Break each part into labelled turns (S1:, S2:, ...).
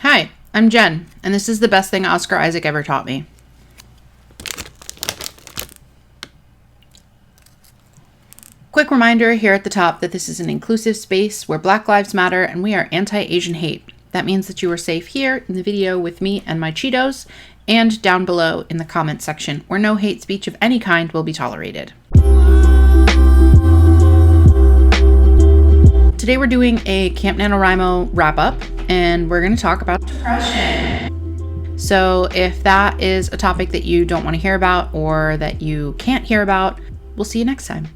S1: Hi, I'm Jen, and this is the best thing Oscar Isaac ever taught me. Quick reminder here at the top that this is an inclusive space where Black Lives Matter and we are anti-Asian hate. That means that you are safe here in the video with me and my Cheetos, and down below in the comment section where no hate speech of any kind will be tolerated. Today we're doing a Camp Nanowrimo wrap-up, and we're going to talk about depression. So if that is a topic that you don't want to hear about or that you can't hear about, we'll see you next time.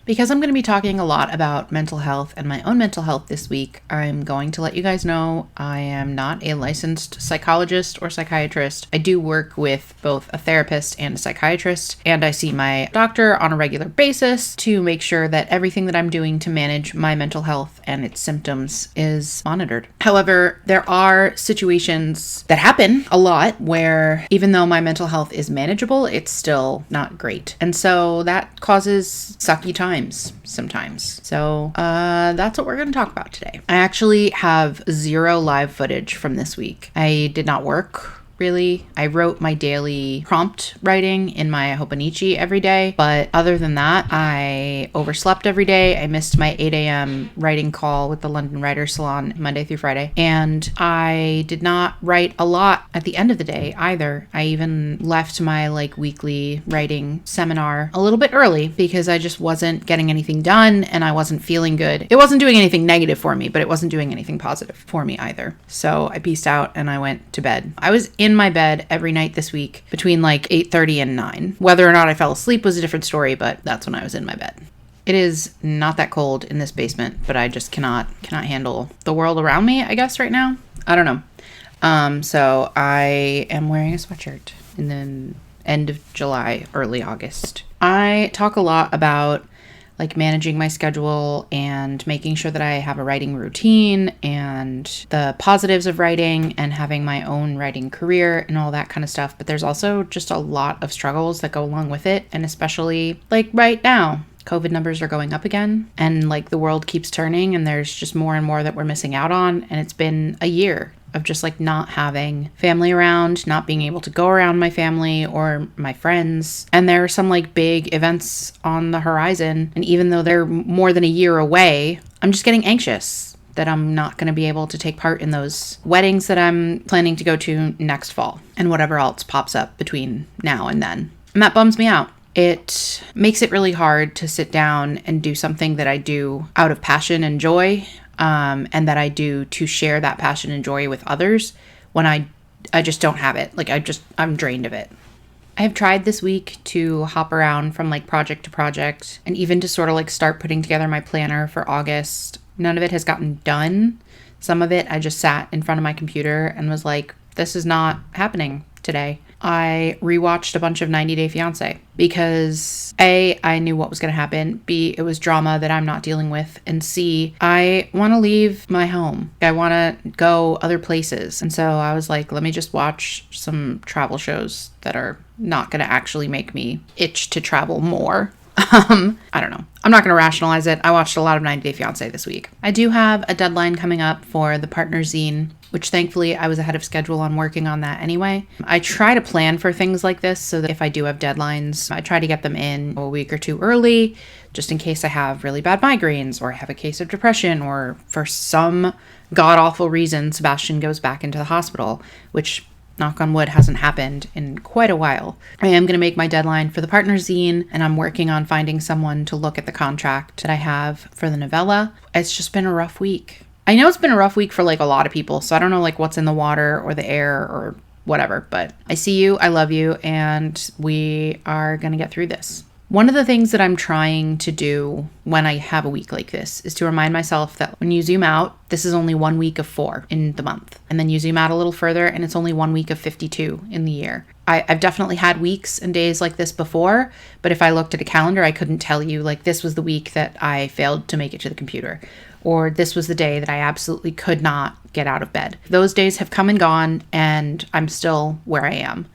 S1: Because I'm going to be talking a lot about mental health and my own mental health this week, I'm going to let you guys know I am not a licensed psychologist or psychiatrist. I do work with both a therapist and a psychiatrist, and I see my doctor on a regular basis to make sure that everything that I'm doing to manage my mental health and its symptoms is monitored. However, there are situations that happen a lot where even though my mental health is manageable, it's still not great. And so that causes sucky times sometimes. So that's what we're going to talk about today. I actually have zero live footage from this week. I did not work. Really, I wrote my daily prompt writing in my Hobonichi every day, but other than that, I overslept every day. I missed my 8 a.m. writing call with the London Writers Salon Monday through Friday, and I did not write a lot at the end of the day either. I even left my weekly writing seminar a little bit early because I just wasn't getting anything done and I wasn't feeling good. It wasn't doing anything negative for me, but it wasn't doing anything positive for me either. So I peaced out and I went to bed. I was in my bed every night this week between 8:30 and 9. Whether or not I fell asleep was a different story, but that's when I was in my bed. It is not that cold in this basement, but I just cannot handle the world around me, I guess, right now. I don't know. So I am wearing a sweatshirt in the end of July, early August. I talk a lot about managing my schedule and making sure that I have a writing routine and the positives of writing and having my own writing career and all that kind of stuff. But there's also just a lot of struggles that go along with it. And especially right now, COVID numbers are going up again and the world keeps turning and there's just more and more that we're missing out on. And it's been a year of just not having family around, not being able to go around my family or my friends. And there are some big events on the horizon. And even though they're more than a year away, I'm just getting anxious that I'm not going to be able to take part in those weddings that I'm planning to go to next fall and whatever else pops up between now and then. And that bums me out. It makes it really hard to sit down and do something that I do out of passion and joy, and that I do to share that passion and joy with others when I just don't have it. I'm drained of it. I have tried this week to hop around from project to project and even to sort of start putting together my planner for August. None of it has gotten done. Some of it I just sat in front of my computer and was this is not happening today. I rewatched a bunch of 90 Day Fiancé because A, I knew what was going to happen. B, it was drama that I'm not dealing with. And C, I want to leave my home. I want to go other places. And so I was let me just watch some travel shows that are not going to actually make me itch to travel more. I don't know. I'm not going to rationalize it. I watched a lot of 90 Day Fiancé this week. I do have a deadline coming up for the partner zine, which thankfully I was ahead of schedule on working on that anyway. I try to plan for things like this so that if I do have deadlines, I try to get them in a week or two early, just in case I have really bad migraines or I have a case of depression or for some god-awful reason, Sebastian goes back into the hospital, which knock on wood, hasn't happened in quite a while. I am going to make my deadline for the partner zine, and I'm working on finding someone to look at the contract that I have for the novella. It's just been a rough week. I know it's been a rough week for a lot of people, so I don't know what's in the water or the air or whatever, but I see you, I love you, and we are going to get through this. One of the things that I'm trying to do when I have a week like this is to remind myself that when you zoom out, this is only 1 week of 4 in the month. And then you zoom out a little further and it's only 1 week of 52 in the year. I've definitely had weeks and days like this before, but if I looked at a calendar, I couldn't tell you this was the week that I failed to make it to the computer, or this was the day that I absolutely could not get out of bed. Those days have come and gone and I'm still where I am.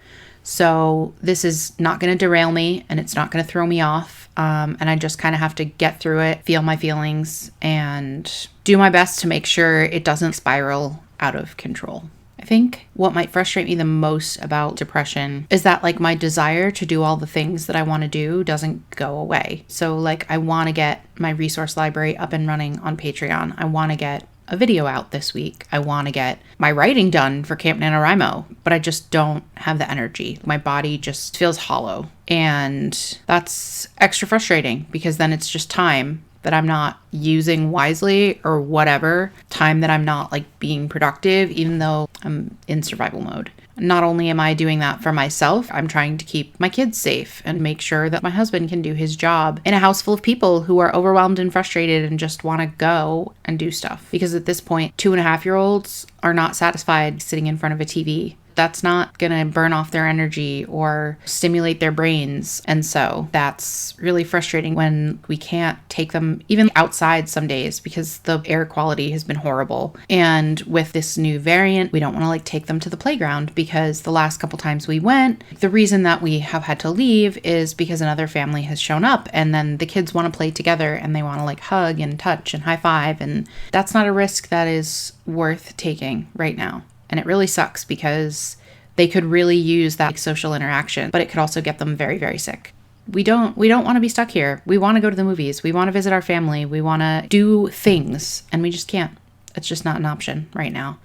S1: So this is not going to derail me and it's not going to throw me off. And I just kind of have to get through it, feel my feelings, and do my best to make sure it doesn't spiral out of control. I think what might frustrate me the most about depression is that like my desire to do all the things that I want to do doesn't go away. So like I want to get my resource library up and running on Patreon. I want to get a video out this week. I want to get my writing done for Camp Nanowrimo, but I just don't have the energy. My body just feels hollow. And that's extra frustrating because then it's just time that I'm not using wisely or whatever, time that I'm not like being productive, even though I'm in survival mode. Not only am I doing that for myself, I'm trying to keep my kids safe and make sure that my husband can do his job in a house full of people who are overwhelmed and frustrated and just want to go and do stuff. Because at this point, 2.5-year-olds are not satisfied sitting in front of a TV. That's not going to burn off their energy or stimulate their brains. And so that's really frustrating when we can't take them even outside some days because the air quality has been horrible. And with this new variant, we don't want to like take them to the playground because the last couple times we went, the reason that we have had to leave is because another family has shown up and then the kids want to play together and they want to like hug and touch and high five. And that's not a risk that is worth taking right now. And it really sucks because they could really use that social interaction, but it could also get them very, very sick. We don't want to be stuck here. We want to go to the movies. We want to visit our family. We want to do things, and we just can't. It's just not an option right now.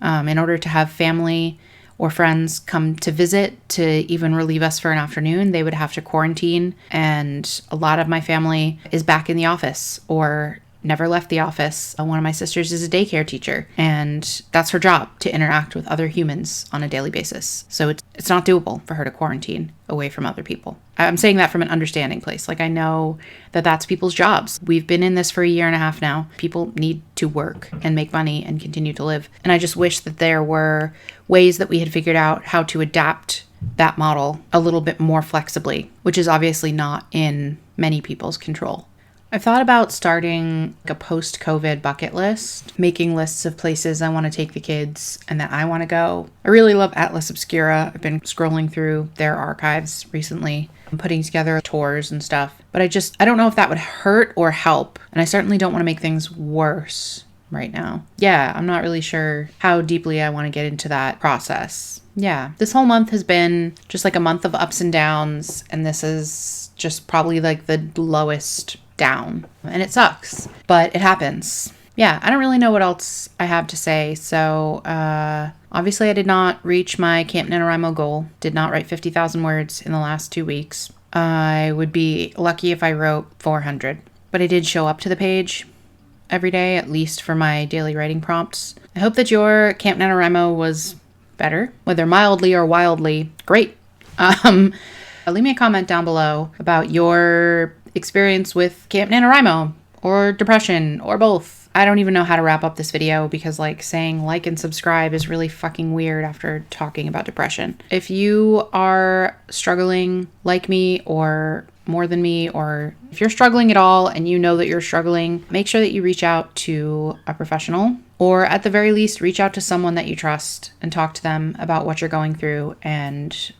S1: In order to have family or friends come to visit to even relieve us for an afternoon, they would have to quarantine. And a lot of my family is back in the office or never left the office. One of my sisters is a daycare teacher, and that's her job, to interact with other humans on a daily basis. So it's not doable for her to quarantine away from other people. I'm saying that from an understanding place. Like I know that that's people's jobs. We've been in this for 1.5 years now. People need to work and make money and continue to live. And I just wish that there were ways that we had figured out how to adapt that model a little bit more flexibly, which is obviously not in many people's control. I've thought about starting a post-COVID bucket list, making lists of places I want to take the kids and that I want to go. I really love Atlas Obscura. I've been scrolling through their archives recently. I'm putting together tours and stuff, but I don't know if that would hurt or help. And I certainly don't want to make things worse right now. Yeah, I'm not really sure how deeply I want to get into that process. Yeah, this whole month has been just like a month of ups and downs, and this is just probably like the lowest down, and it sucks, but it happens. Yeah, I don't really know what else I have to say. So obviously I did not reach my Camp Nanowrimo goal, did not write 50,000 words in the last 2 weeks. I would be lucky if I wrote 400, but I did show up to the page every day, at least for my daily writing prompts. I hope that your Camp Nanowrimo was better, whether mildly or wildly. Great. Leave me a comment down below about your experience with Camp Nanowrimo or depression or both. I don't even know how to wrap up this video because like saying like and subscribe is really fucking weird after talking about depression. If you are struggling like me or more than me, or if you're struggling at all and you know that you're struggling, make sure that you reach out to a professional, or at the very least reach out to someone that you trust and talk to them about what you're going through and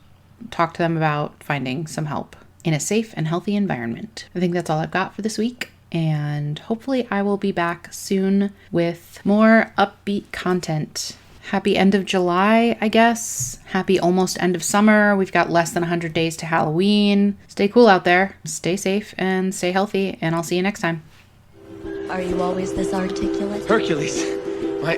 S1: talk to them about finding some help in a safe and healthy environment. I think that's all I've got for this week, and hopefully I will be back soon with more upbeat content. Happy end of July, I guess. Happy almost end of summer. We've got less than 100 days to Halloween. Stay cool out there. Stay safe and stay healthy, and I'll see you next time.
S2: Are you always this articulate?
S3: Hercules, my